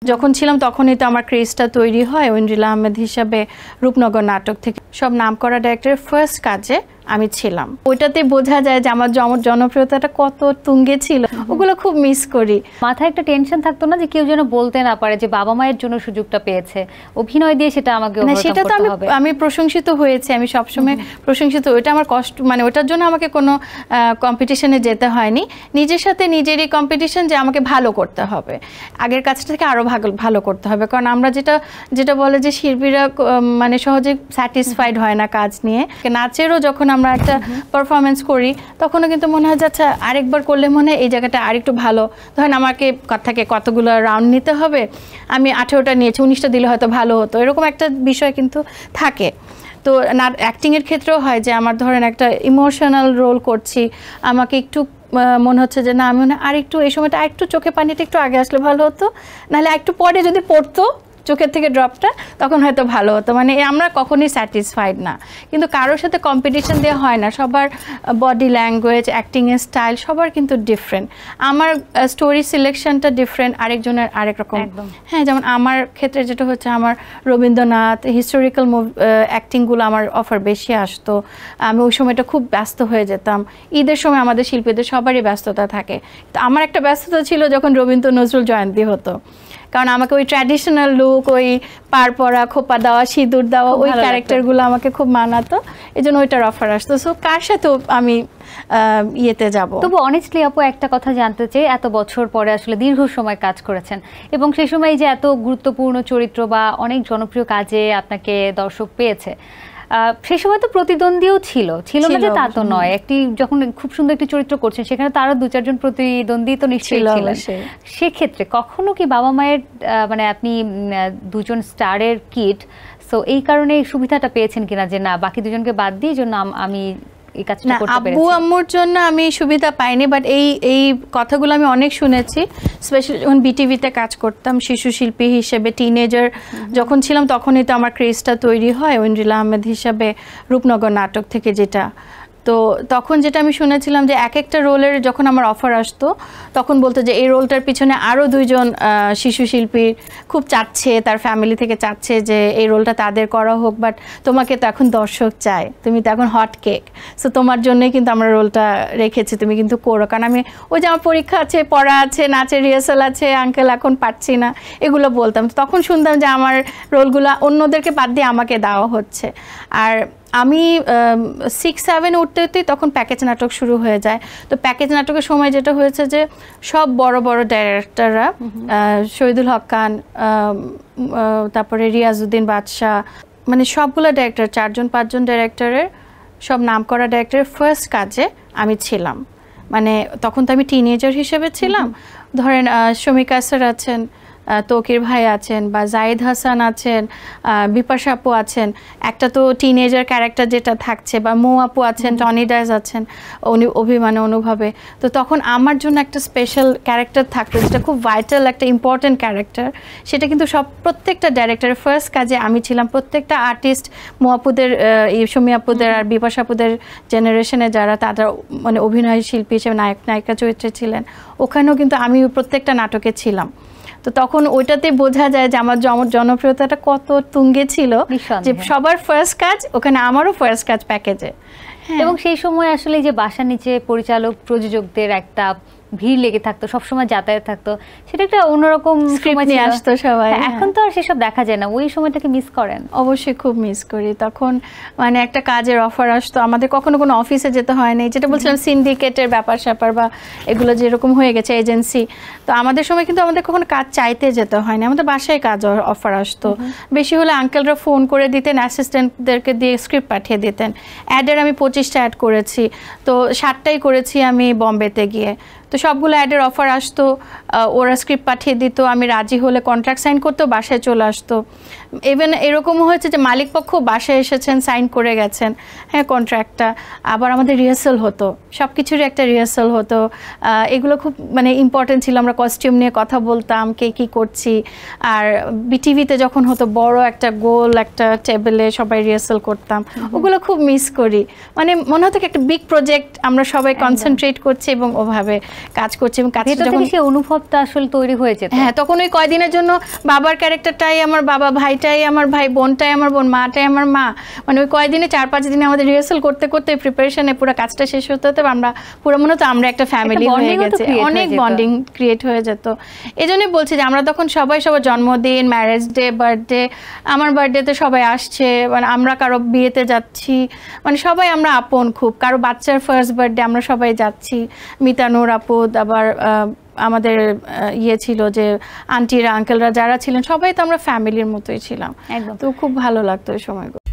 যখন ছিলাম তখনই তো আমার ক্রেজটা তৈরি হয় ঐন্দ্রিলা আহমেদ হিসাবে রূপনগর নাটক থেকে সব নামকরা ডাইরেক্টরের ফার্স্ট কাজে আমি ছিলাম। ওইটাতে বোঝা যায় যে আমার জনপ্রিয়তাটা কত তুঙ্গে ছিল, ওগুলো খুব মিস করি। মাথায় একটা টেনশন থাকতো না যে কেউ যেন বলতে না পারে যে বাবা মায়ের জন্য সুযোগটা পেয়েছে, অভিনয় দিয়ে সেটা আমাকে ওভারকাম করতে হবে। সেটা তো আমি প্রশংসিত হয়েছি, আমি সবসময় প্রশংসিত। ওইটা আমার কষ্ট, মানে ওটার জন্য আমাকে কোনো কম্পিটিশনে যেতে হয়নি। নিজের সাথে নিজেরই কম্পিটিশন যে আমাকে ভালো করতে হবে, আগের কাজটা থেকে আরও ভালো করতে হবে। কারণ আমরা যেটা বলে যে শিল্পীরা মানে সহজে স্যাটিসফাইড হয় না কাজ নিয়ে। নাচেরও যখন আমরা একটা পারফরমেন্স করি তখনও কিন্তু মনে হয় যে আচ্ছা আরেকবার করলে মনে হয় এই জায়গাটা আরেকটু ভালো। ধরেন আমাকে থেকে কতগুলো রাউন্ড নিতে হবে, আমি 18টা নিয়েছি, 19টা দিলে হয়তো ভালো হতো, এরকম একটা বিষয় কিন্তু থাকে। তো অ্যাক্টিংয়ের ক্ষেত্রেও হয় যে আমার ধরেন একটা ইমোশনাল রোল করছি, আমাকে একটু মনে হচ্ছে যে না আমি আরেকটু এই সময়টা আরেকটু চোখে পানিটা একটু আগে আসলে ভালো হতো, নাহলে একটু পরে যদি পড়তো চোখের থেকে ড্রপটা তখন হয়তো ভালো হতো। মানে আমরা কখনোই স্যাটিসফাইড না, কিন্তু কারোর সাথে কম্পিটিশন দেওয়া হয় না। সবার বডি ল্যাঙ্গুয়েজ, অ্যাক্টিংয়ের স্টাইল সবার কিন্তু ডিফারেন্ট। আমার স্টোরি সিলেকশনটা ডিফারেন্ট, আরেকজনের আরেক রকম। হ্যাঁ, যেমন আমার ক্ষেত্রে যেটা হচ্ছে আমার রবীন্দ্রনাথ হিস্টোরিক্যাল অ্যাক্টিংগুলো আমার অফার বেশি আসতো। আমি ওই সময়টা খুব ব্যস্ত হয়ে যেতাম। ঈদের সময় আমাদের শিল্পীদের সবারই ব্যস্ততা থাকে, তো আমার একটা ব্যস্ততা ছিল যখন রবীন্দ্র নজরুল জয়ন্তী হতো, কারণ আমাকে ওই ট্র্যাডিশনাল লুক, ওই পার পরা, খোপা দেওয়া, সিঁদুর দেওয়া, ওই ক্যারেক্টারগুলো আমাকে খুব মানাতো, এই জন্য ওইটার অফার আসতো। সো কার সাথেও আমি ইয়েতে যাব। তবু অনেস্টলি আপু একটা কথা জানতে চাই, এত বছর পরে আসলে দীর্ঘ সময় কাজ করেছেন এবং সেই সময় যে এত গুরুত্বপূর্ণ চরিত্র বা অনেক জনপ্রিয় কাজে আপনাকে দর্শক পেয়েছে, সেই সময় তো প্রতিদ্বন্দ্বীও ছিল না যে তা তো নয়। যখন খুব সুন্দর একটি চরিত্র করছেন সেখানে তারও 2-4জন প্রতিদ্বন্দ্বী তো নিশ্চয়ই ছিলেন। সেক্ষেত্রে কখনো কি বাবা মায়ের মানে আপনি দুজন স্টারের কিড, সো এই কারণে সুবিধাটা পেয়েছেন কিনা যে না বাকি দুজনকে বাদ দিয়ে জন্য আমি আব্বু আম্মুর জন্য আমি সুবিধা পাইনি, বাট এই কথাগুলো আমি অনেক শুনেছি। স্পেশালি যখন বিটিভিতে কাজ করতাম শিশু শিল্পী হিসেবে, টিনেজার যখন ছিলাম তখনই তো আমার ক্রেজটা তৈরি হয় ঐন্দ্রিলা আহমেদ হিসাবে রূপনগর নাটক থেকে। তো তখন যেটা আমি শুনেছিলাম যে এক একটা রোলের যখন আমার অফার আসতো তখন বলতো যে এই রোলটার পিছনে আরও 2জন শিশু শিল্পী খুব চাচ্ছে, তার ফ্যামিলি থেকে চাচ্ছে যে এই রোলটা তাদের করা হোক, বাট তোমাকে তো এখন দর্শক চায়, তুমি তো এখন হট কেক, সো তোমার জন্যই কিন্তু আমরা রোলটা রেখেছি, তুমি কিন্তু করো। কারণ আমি ওই যে আমার পরীক্ষা আছে, পড়া আছে, নাচের রিহার্সাল আছে, আঙ্কেল এখন পারছি না, এগুলো বলতাম। তখন শুনতাম যে আমার রোলগুলো অন্যদেরকে বাদ দিয়ে আমাকে দেওয়া হচ্ছে। আর আমি 6-7 উঠতেই তখন প্যাকেজ নাটক শুরু হয়ে যায়। তো প্যাকেজ নাটকের সময় যেটা হয়েছে যে সব বড় বড় ডাইরেক্টররা, শহীদুল হক খান, তারপরে রিয়াজউদ্দিন বাদশাহ, মানে সবগুলো ডাইরেক্টর, 4-5জন ডাইরেক্টরের সব নামকরা ডাইরেক্টরের ফার্স্ট কাজে আমি ছিলাম। মানে তখন তো আমি টিনেজার হিসেবে ছিলাম। ধরেন শমিকা স্যার আছেন, তৌকির ভাই আছেন, বা জাহিদ হাসান আছেন, বিপাশা আপু আছেন, একটা তো টিনেজার ক্যারেক্টার যেটা থাকছে, বা মৌ আপু আছেন, টনি ডাইজ আছেন অভিমানে অনুভবে। তো তখন আমার জন্য একটা স্পেশাল ক্যারেক্টার থাকতো যেটা খুব ভাইটাল, একটা ইম্পর্টেন্ট ক্যারেক্টার। সেটা কিন্তু প্রত্যেকটা ডাইরেক্টরের ফার্স্ট কাজে আমি ছিলাম। প্রত্যেকটা আর্টিস্ট, মৌ আপুদের, শমী আপুদের আর বিপাশা আপুদের জেনারেশনে যারা তারা মানে অভিনয় শিল্পী হিসেবে নায়িকা চরিত্রে ছিলেন, ওখানেও কিন্তু আমি প্রত্যেকটা নাটকে ছিলাম। তো তখন ওইটাতে বোঝা যায় যে আমার জনপ্রিয়তাটা কত তুঙ্গে ছিল, যে সবার ফার্স্ট কাজ ওখানে, আমারও ফার্স্ট কাজ প্যাকেজে। এবং সেই সময় আসলে যে বাসার নিচে পরিচালক প্রযোজকদের একটা ভিড় লেগে থাকতো, সবসময় যাতায়াত থাকতো, সেটা একটা অন্যরকম সময় নিয়ে আসতো সবাই। এখন তো আর সেসব দেখা যায় না। ওই সময়টাকে মিস করেন? অবশ্যই খুব মিস করি। তখন মানে একটা কাজের অফার আসতো, আমাদের কখনো কোনো অফিসে যেতে হয় না, যেটা বলছিলাম সিন্ডিকেটের ব্যাপার স্যাপার বা এগুলো যেরকম হয়ে গেছে এজেন্সি। তো আমাদের সময় কিন্তু আমাদের কখনো কাজ চাইতে যেতে হয় না, আমাদের বাসায় কাজ অফার আসতো। বেশি হলে আঙ্কেলরা ফোন করে দিতেন, অ্যাসিস্ট্যান্টদেরকে দিয়ে স্ক্রিপ্ট পাঠিয়ে দিতেন। অ্যাডের আমি 25টা অ্যাড করেছি, তো 7টাই করেছি আমি বম্বেতে গিয়ে। তো সবগুলো অ্যাডের অফার আসতো, ওরা স্ক্রিপ্ট পাঠিয়ে দিত, আমি রাজি হলে কন্ট্রাক্ট সাইন করতো, বাসায় চলে আসতো। ইভেন এরকমও হয়েছে যে মালিক পক্ষ বাসায় এসেছেন, সাইন করে গেছেন, হ্যাঁ, কন্ট্রাক্টটা। আবার আমাদের রিহার্সাল হতো, সব কিছুরই একটা রিহার্সাল হতো। এগুলো খুব মানে ইম্পর্টেন্ট ছিল। আমরা কস্টিউম নিয়ে কথা বলতাম, কে কী করছি। আর বিটিভিতে যখন হতো বড় একটা গোল একটা টেবিলে সবাই রিহার্সাল করতাম, ওগুলো খুব মিস করি। মানে মনে হতো একটা বিগ প্রজেক্ট, আমরা সবাই কনসেন্ট্রেট করছি এবং ওভাবে কাজ করছি এবং কাজটা যখন সেই অনুভবটা আসলে তৈরি হয়েছে, হ্যাঁ, তখন ওই কয়দিনের জন্য বাবার ক্যারেক্টারটাই আমার বাবা, ভাইটাই আমার ভাই, বোনটাই আমার বোন, মাটাই আমার মা। মানে ওই কয়দিনে 4-5 দিনে আমাদের রিহার্সাল করতে করতে প্রিপারেশনে পুরো কাজটা শেষ হতে হতে আমরা পুরো মনে হতো আমরা একটা ফ্যামিলি হয়ে গেছে, অনেক বন্ডিং ক্রিয়েট হয়ে যেত। এই জন্যই বলছি যে আমরা তখন সবাই সবার জন্মদিন, ম্যারেজ ডে, বার্থডে, আমার বার্থডেতে সবাই আসছে, মানে আমরা কারো বিয়েতে যাচ্ছি, মানে সবাই আমরা আপন খুব, কারো বাচ্চার ফার্স্ট বার্থডে আমরা সবাই যাচ্ছি, মিতানুর আপু, আবার আমাদের ইয়ে ছিল যে আন্টিরা আঙ্কেলরা যারা ছিলেন সবাই তো আমরা ফ্যামিলির মতোই ছিলাম, তো খুব ভালো লাগতো ওই সময়গুলো।